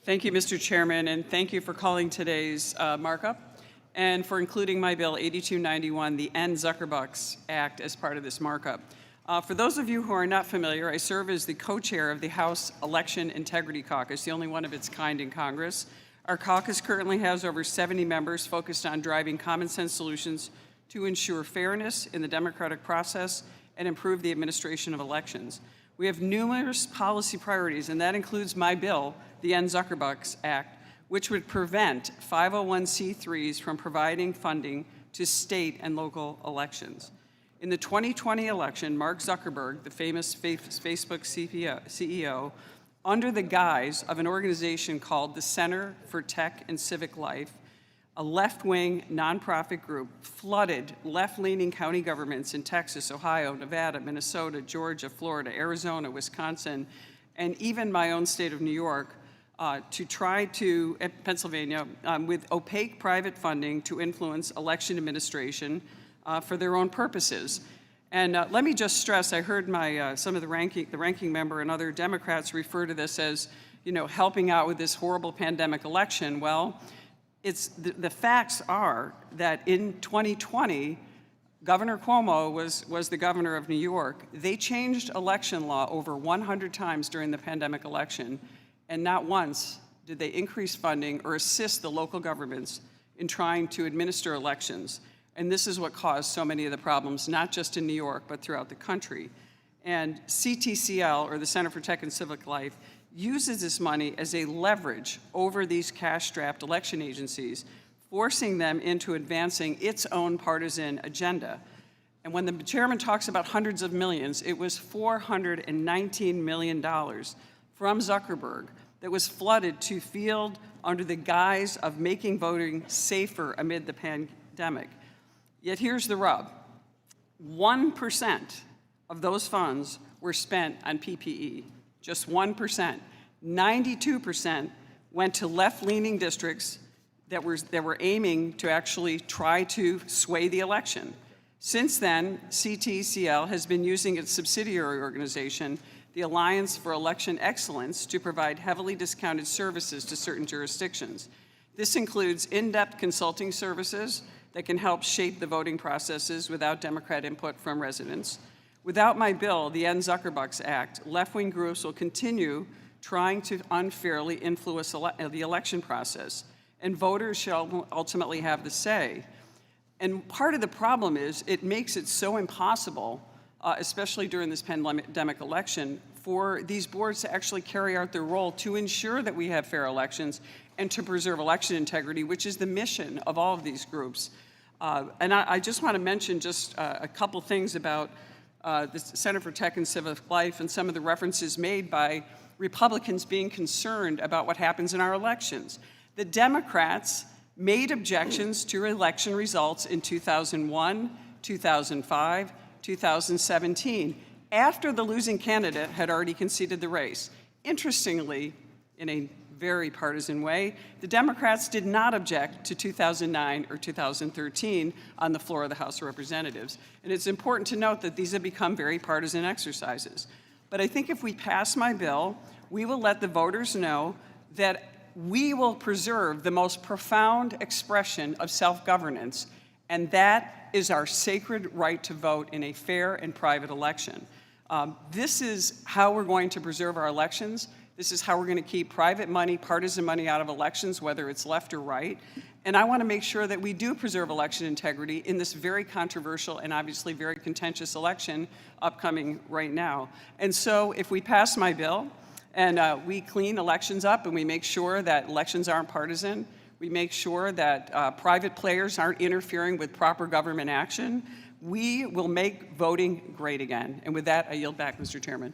Thank you, Mr. Chairman, and thank you for calling today's markup and for including my bill 8291, the End Zuckerberg Act, as part of this markup. For those of you who are not familiar, I serve as the co-chair of the House Election Integrity Caucus, the only one of its kind in Congress. Our caucus currently has over 70 members focused on driving common sense solutions to ensure fairness in the democratic process and improve the administration of elections. We have numerous policy priorities, and that includes my bill, the End Zuckerberg Act, which would prevent 501c3s from providing funding to state and local elections. In the 2020 election, Mark Zuckerberg, the famous Facebook CEO, under the guise of an organization called the Center for Tech and Civic Life, a left-wing nonprofit group, flooded left-leaning county governments in Texas, Ohio, Nevada, Minnesota, Georgia, Florida, Arizona, Wisconsin, and even my own state of New York, Pennsylvania, with opaque private funding to influence election administration for their own purposes. And let me just stress, I heard some of the ranking member and other Democrats refer to this as, helping out with this horrible pandemic election. Well, the facts are that in 2020, Governor Cuomo was the governor of New York. They changed election law over 100 times during the pandemic election, and not once did they increase funding or assist the local governments in trying to administer elections. And this is what caused so many of the problems, not just in New York, but throughout the country. And CTCL, or the Center for Tech and Civic Life, uses this money as a leverage over these cash-strapped election agencies, forcing them into advancing its own partisan agenda. And when the chairman talks about hundreds of millions, it was $419 million from Zuckerberg that was flooded to field under the guise of making voting safer amid the pandemic. Yet here's the rub. 1% of those funds were spent on PPE. Just 1%. 92% went to left-leaning districts that were aiming to actually try to sway the election. Since then, CTCL has been using its subsidiary organization, the Alliance for Election Excellence, to provide heavily discounted services to certain jurisdictions. This includes in-depth consulting services that can help shape the voting processes without Democrat input from residents. Without my bill, the End Zuckerberg Act, left-wing groups will continue trying to unfairly influence the election process, and voters shall ultimately have the say. And part of the problem is it makes it so impossible, especially during this pandemic election, for these boards to actually carry out their role to ensure that we have fair elections and to preserve election integrity, which is the mission of all of these groups. And I just want to mention just a couple things about the Center for Tech and Civic Life and some of the references made by Republicans being concerned about what happens in our elections. The Democrats made objections to election results in 2001, 2005, 2017, after the losing candidate had already conceded the race. Interestingly, in a very partisan way, the Democrats did not object to 2009 or 2013 on the floor of the House of Representatives. And it's important to note that these have become very partisan exercises. But I think if we pass my bill, we will let the voters know that we will preserve the most profound expression of self-governance, and that is our sacred right to vote in a fair and private election. This is how we're going to preserve our elections. This is how we're going to keep private money, partisan money out of elections, whether it's left or right. And I want to make sure that we do preserve election integrity in this very controversial and obviously very contentious election upcoming right now. And so if we pass my bill and we clean elections up and we make sure that elections aren't partisan, we make sure that private players aren't interfering with proper government action, we will make voting great again. And with that, I yield back, Mr. Chairman.